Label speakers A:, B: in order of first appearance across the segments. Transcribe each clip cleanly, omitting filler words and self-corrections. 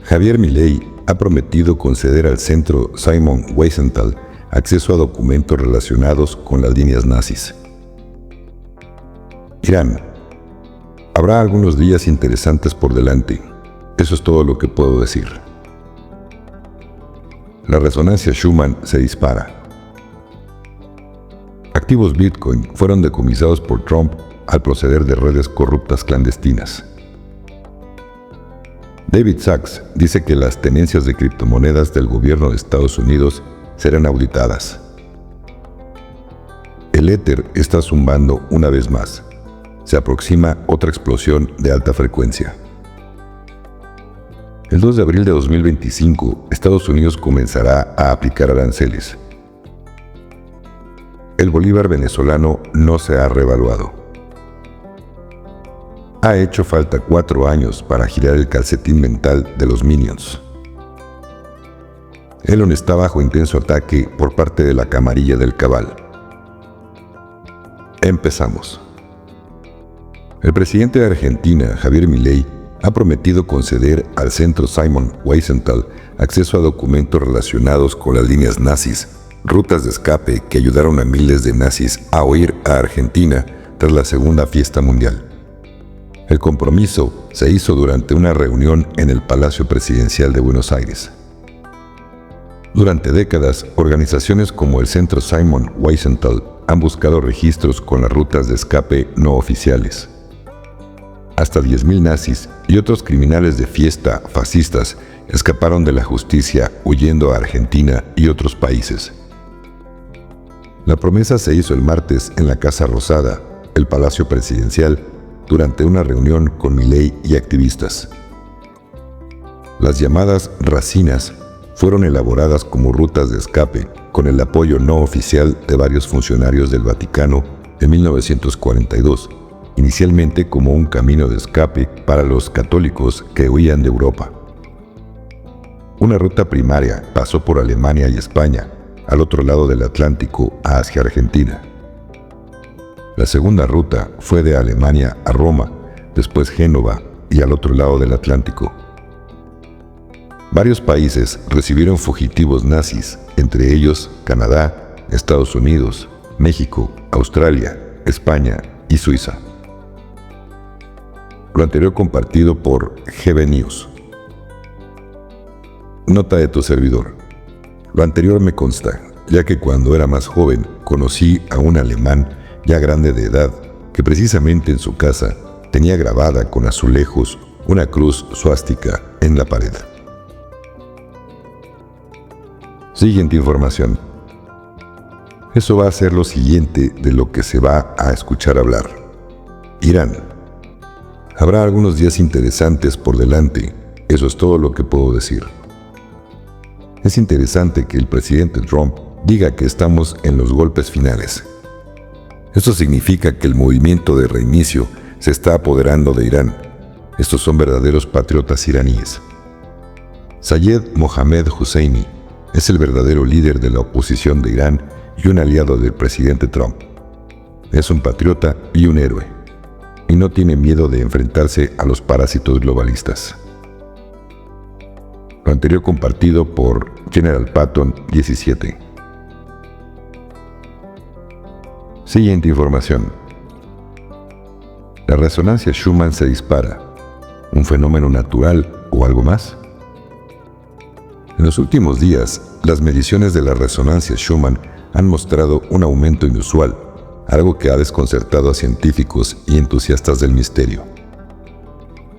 A: Javier Milei ha prometido conceder al centro Simon Wiesenthal acceso a documentos relacionados con las líneas nazis. Irán. Habrá algunos días interesantes por delante. Eso es todo lo que puedo decir. La resonancia Schuman se dispara. Activos Bitcoin fueron decomisados por Trump al proceder de redes corruptas clandestinas. David Sachs dice que las tenencias de criptomonedas del gobierno de Estados Unidos serán auditadas. El Ether está zumbando una vez más. Se aproxima otra explosión de alta frecuencia. El 2 de abril de 2025, Estados Unidos comenzará a aplicar aranceles. El bolívar venezolano no se ha revaluado. Ha hecho falta 4 años para girar el calcetín mental de los Minions. Elon está bajo intenso ataque por parte de la camarilla del Cabal. Empezamos. El presidente de Argentina, Javier Milei, ha prometido conceder al centro Simon Wiesenthal acceso a documentos relacionados con las líneas nazis, rutas de escape que ayudaron a miles de nazis a huir a Argentina tras la Segunda Fiesta Mundial. El compromiso se hizo durante una reunión en el Palacio Presidencial de Buenos Aires. Durante décadas, organizaciones como el Centro Simon Wiesenthal han buscado registros con las rutas de escape no oficiales. Hasta 10.000 nazis y otros criminales de fiesta fascistas escaparon de la justicia huyendo a Argentina y otros países. La promesa se hizo el martes en la Casa Rosada, el Palacio Presidencial, durante una reunión con Milei y activistas. Las llamadas racinas fueron elaboradas como rutas de escape con el apoyo no oficial de varios funcionarios del Vaticano en 1942, inicialmente como un camino de escape para los católicos que huían de Europa. Una ruta primaria pasó por Alemania y España, al otro lado del Atlántico hacia Argentina. La segunda ruta fue de Alemania a Roma, después Génova y al otro lado del Atlántico. Varios países recibieron fugitivos nazis, entre ellos Canadá, Estados Unidos, México, Australia, España y Suiza. Lo anterior compartido por GB News. Nota de tu servidor. Lo anterior me consta, ya que cuando era más joven conocí a un alemán ya grande de edad que precisamente en su casa tenía grabada con azulejos una cruz suástica en la pared. Siguiente información. Eso va a ser lo siguiente de lo que se va a escuchar hablar. Irán. Habrá algunos días interesantes por delante, eso es todo lo que puedo decir. Es interesante que el presidente Trump diga que estamos en los golpes finales. Esto significa que el movimiento de reinicio se está apoderando de Irán. Estos son verdaderos patriotas iraníes. Sayed Mohammed Hosseini es el verdadero líder de la oposición de Irán y un aliado del presidente Trump. Es un patriota y un héroe, y no tiene miedo de enfrentarse a los parásitos globalistas. Lo anterior compartido por General Patton 17. Siguiente información. La resonancia Schuman se dispara. ¿Un fenómeno natural o algo más? En los últimos días, las mediciones de la resonancia Schuman han mostrado un aumento inusual, algo que ha desconcertado a científicos y entusiastas del misterio.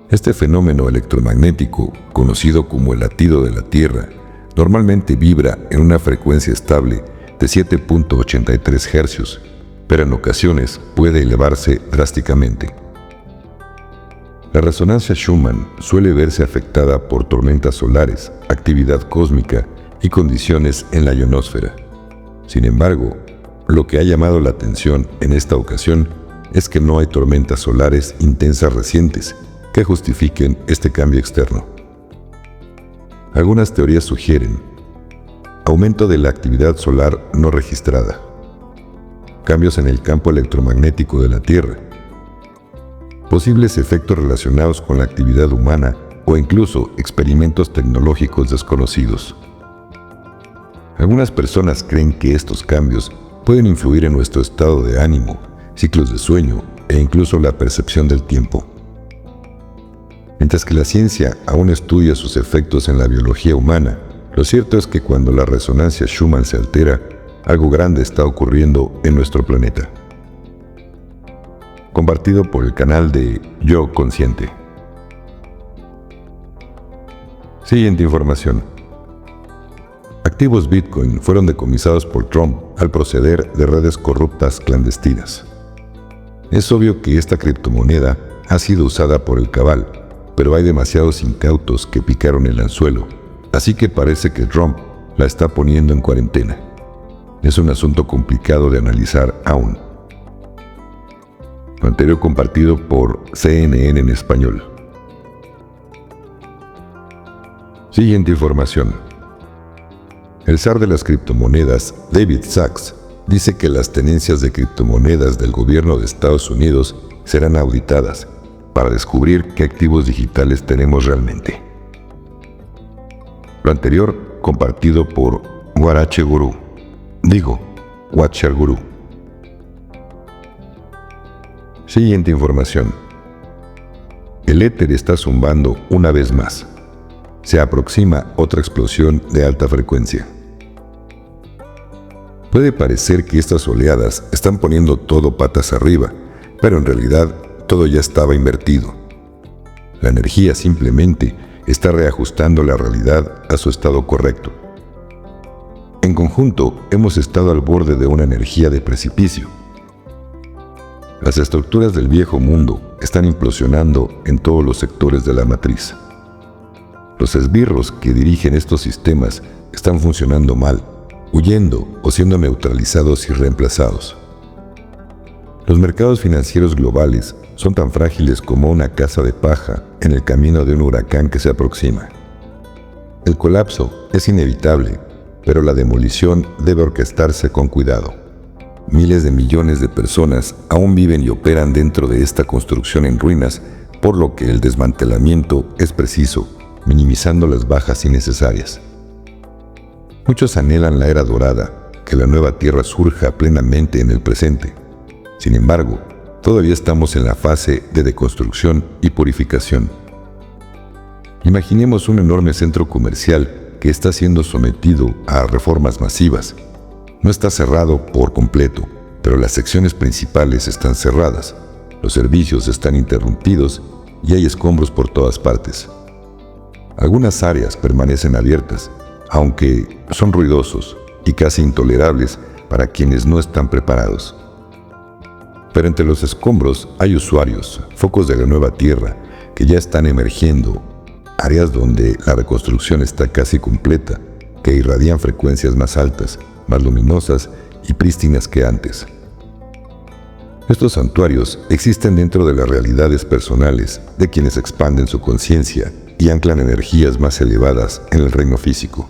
A: Este fenómeno electromagnético, conocido como el latido de la Tierra, normalmente vibra en una frecuencia estable de 7.83 Hz, pero en ocasiones puede elevarse drásticamente. La resonancia Schuman suele verse afectada por tormentas solares, actividad cósmica y condiciones en la ionosfera. Sin embargo, lo que ha llamado la atención en esta ocasión es que no hay tormentas solares intensas recientes que justifiquen este cambio externo. Algunas teorías sugieren aumento de la actividad solar no registrada, cambios en el campo electromagnético de la Tierra, posibles efectos relacionados con la actividad humana o incluso experimentos tecnológicos desconocidos. Algunas personas creen que estos cambios pueden influir en nuestro estado de ánimo, ciclos de sueño e incluso la percepción del tiempo. Mientras que la ciencia aún estudia sus efectos en la biología humana, lo cierto es que cuando la resonancia Schumann se altera, algo grande está ocurriendo en nuestro planeta. Compartido por el canal de Yo Consciente. Siguiente información. Activos Bitcoin fueron decomisados por Trump al proceder de redes corruptas clandestinas. Es obvio que esta criptomoneda ha sido usada por el cabal, pero hay demasiados incautos que picaron el anzuelo, así que parece que Trump la está poniendo en cuarentena. Es un asunto complicado de analizar aún. Lo anterior compartido por CNN en español. Siguiente información. El zar de las criptomonedas, David Sachs, dice que las tenencias de criptomonedas del gobierno de Estados Unidos serán auditadas para descubrir qué activos digitales tenemos realmente. Lo anterior compartido por Watcher Guru. Siguiente información. El éter está zumbando una vez más. Se aproxima otra explosión de alta frecuencia. Puede parecer que estas oleadas están poniendo todo patas arriba, pero en realidad todo ya estaba invertido. La energía simplemente está reajustando la realidad a su estado correcto. En conjunto, hemos estado al borde de una energía de precipicio. Las estructuras del viejo mundo están implosionando en todos los sectores de la matriz. Los esbirros que dirigen estos sistemas están funcionando mal, huyendo o siendo neutralizados y reemplazados. Los mercados financieros globales son tan frágiles como una casa de paja en el camino de un huracán que se aproxima. El colapso es inevitable, pero la demolición debe orquestarse con cuidado. Miles de millones de personas aún viven y operan dentro de esta construcción en ruinas, por lo que el desmantelamiento es preciso, minimizando las bajas innecesarias. Muchos anhelan la era dorada, que la nueva tierra surja plenamente en el presente. Sin embargo, todavía estamos en la fase de deconstrucción y purificación. Imaginemos un enorme centro comercial que está siendo sometido a reformas masivas. No está cerrado por completo, pero las secciones principales están cerradas, los servicios están interrumpidos y hay escombros por todas partes. Algunas áreas permanecen abiertas, aunque son ruidosos y casi intolerables para quienes no están preparados. Pero entre los escombros hay usuarios, focos de la nueva tierra, que ya están emergiendo, áreas donde la reconstrucción está casi completa, que irradian frecuencias más altas, más luminosas y prístinas que antes. Estos santuarios existen dentro de las realidades personales de quienes expanden su conciencia y anclan energías más elevadas en el reino físico.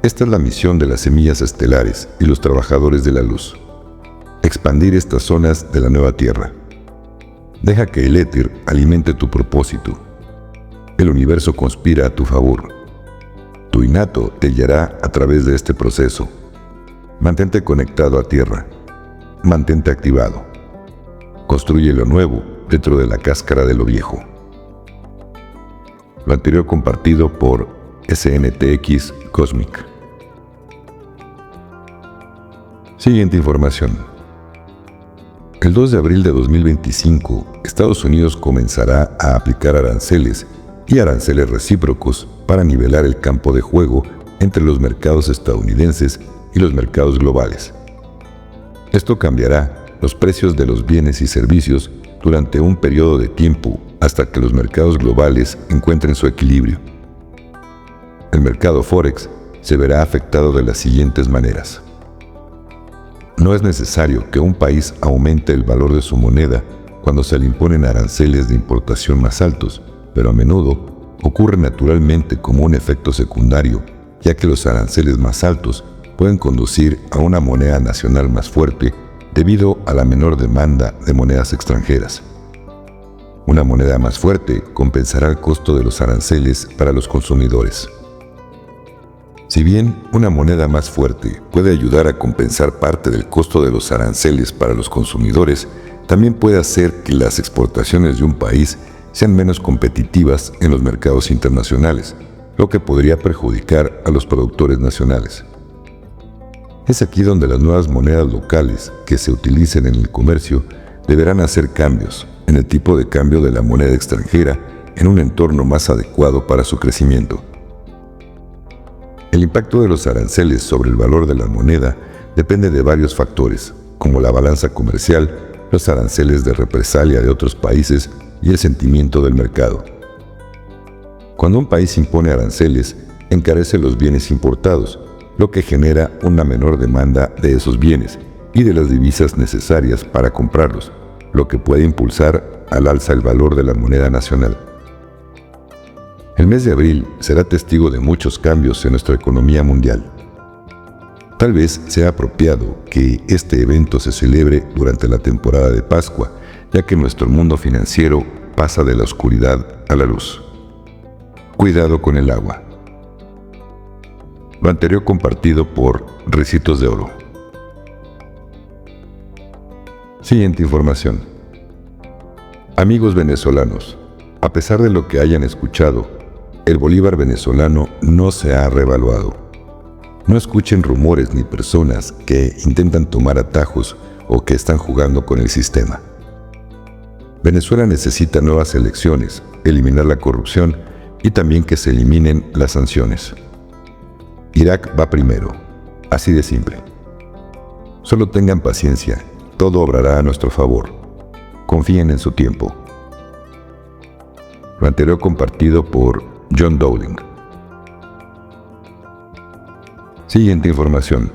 A: Esta es la misión de las semillas estelares y los trabajadores de la luz. Expandir estas zonas de la nueva tierra. Deja que el éter alimente tu propósito. El universo conspira a tu favor. Tu innato te guiará a través de este proceso. Mantente conectado a tierra. Mantente activado. Construye lo nuevo dentro de la cáscara de lo viejo. Lo anterior compartido por SNTX Cosmic. Siguiente información. El 2 de abril de 2025, Estados Unidos comenzará a aplicar aranceles y aranceles recíprocos para nivelar el campo de juego entre los mercados estadounidenses y los mercados globales. Esto cambiará los precios de los bienes y servicios durante un periodo de tiempo hasta que los mercados globales encuentren su equilibrio. El mercado Forex se verá afectado de las siguientes maneras. No es necesario que un país aumente el valor de su moneda cuando se le imponen aranceles de importación más altos, pero a menudo ocurre naturalmente como un efecto secundario, ya que los aranceles más altos pueden conducir a una moneda nacional más fuerte debido a la menor demanda de monedas extranjeras. Una moneda más fuerte compensará el costo de los aranceles para los consumidores. Si bien una moneda más fuerte puede ayudar a compensar parte del costo de los aranceles para los consumidores, también puede hacer que las exportaciones de un país sean menos competitivas en los mercados internacionales, lo que podría perjudicar a los productores nacionales. Es aquí donde las nuevas monedas locales que se utilicen en el comercio deberán hacer cambios en el tipo de cambio de la moneda extranjera en un entorno más adecuado para su crecimiento. El impacto de los aranceles sobre el valor de la moneda depende de varios factores, como la balanza comercial, los aranceles de represalia de otros países y el sentimiento del mercado. Cuando un país impone aranceles, encarece los bienes importados, lo que genera una menor demanda de esos bienes y de las divisas necesarias para comprarlos, lo que puede impulsar al alza el valor de la moneda nacional. El mes de abril será testigo de muchos cambios en nuestra economía mundial. Tal vez sea apropiado que este evento se celebre durante la temporada de Pascua, ya que nuestro mundo financiero pasa de la oscuridad a la luz. Cuidado con el agua. Lo anterior compartido por Ricitos de Oro. Siguiente información. Amigos venezolanos, a pesar de lo que hayan escuchado, el bolívar venezolano no se ha revaluado. No escuchen rumores ni personas que intentan tomar atajos o que están jugando con el sistema. Venezuela necesita nuevas elecciones, eliminar la corrupción y también que se eliminen las sanciones. Irak va primero, así de simple. Solo tengan paciencia, todo obrará a nuestro favor. Confíen en su tiempo. Lo anterior compartido por John Dowling. Siguiente información.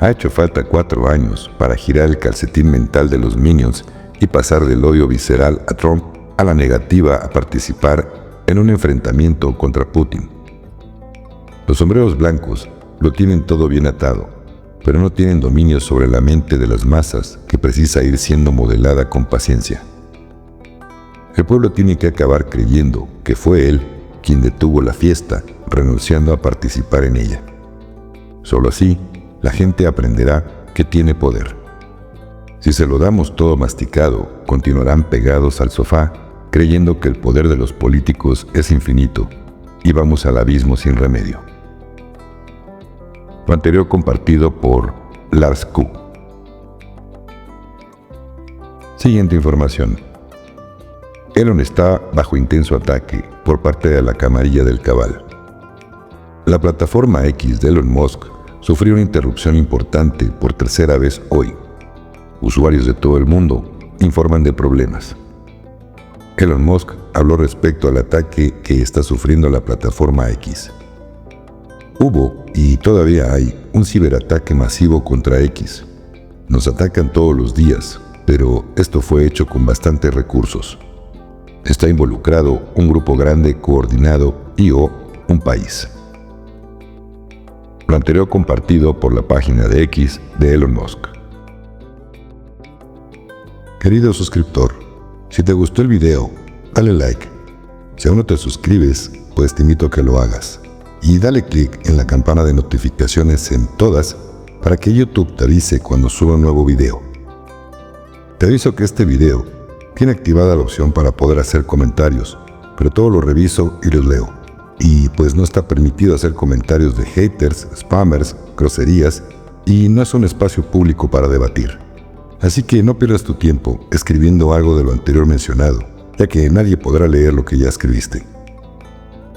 A: Ha hecho falta 4 años para girar el calcetín mental de los Minions y pasar del odio visceral a Trump a la negativa a participar en un enfrentamiento contra Putin. Los sombreros blancos lo tienen todo bien atado, pero no tienen dominio sobre la mente de las masas que precisa ir siendo modelada con paciencia. El pueblo tiene que acabar creyendo que fue él quien detuvo la fiesta, renunciando a participar en ella. Solo así, la gente aprenderá que tiene poder. Si se lo damos todo masticado, continuarán pegados al sofá, creyendo que el poder de los políticos es infinito, y vamos al abismo sin remedio. Lo anterior compartido por Lars Q. Siguiente información. Elon está bajo intenso ataque por parte de la camarilla del cabal. La plataforma X de Elon Musk sufrió una interrupción importante por tercera vez hoy. Usuarios de todo el mundo informan de problemas. Elon Musk habló respecto al ataque que está sufriendo la plataforma X. Hubo, y todavía hay, un ciberataque masivo contra X. Nos atacan todos los días, pero esto fue hecho con bastantes recursos. Está involucrado un grupo grande coordinado y/o un país. Lo anterior compartido por la página de X de Elon Musk. Querido suscriptor, si te gustó el video, dale like. Si aún no te suscribes, pues te invito a que lo hagas. Y dale clic en la campana de notificaciones en todas para que YouTube te avise cuando suba un nuevo video. Te aviso que este video tiene activada la opción para poder hacer comentarios, pero todo lo reviso y los leo. Y pues no está permitido hacer comentarios de haters, spammers, groserías, y no es un espacio público para debatir. Así que no pierdas tu tiempo escribiendo algo de lo anterior mencionado, ya que nadie podrá leer lo que ya escribiste.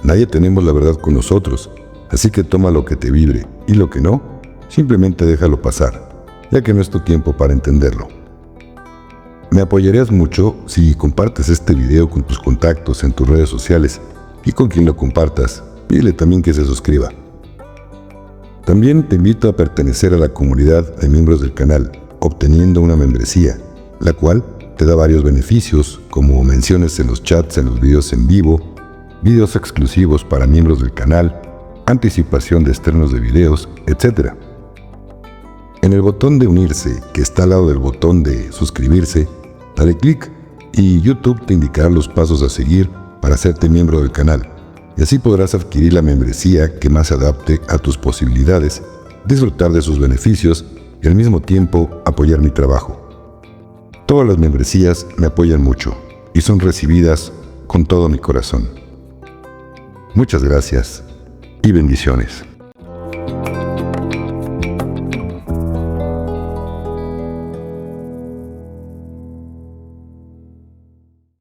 A: Nadie tenemos la verdad con nosotros, así que toma lo que te vibre y lo que no, simplemente déjalo pasar, ya que no es tu tiempo para entenderlo. Me apoyarías mucho si compartes este video con tus contactos en tus redes sociales y con quien lo compartas, pídele también que se suscriba. También te invito a pertenecer a la comunidad de miembros del canal, obteniendo una membresía, la cual te da varios beneficios como menciones en los chats en los videos en vivo, videos exclusivos para miembros del canal, anticipación de estrenos de videos, etc. En el botón de unirse, que está al lado del botón de suscribirse, dale clic y YouTube te indicará los pasos a seguir para hacerte miembro del canal. Y así podrás adquirir la membresía que más se adapte a tus posibilidades, disfrutar de sus beneficios y al mismo tiempo apoyar mi trabajo. Todas las membresías me apoyan mucho y son recibidas con todo mi corazón. Muchas gracias y bendiciones.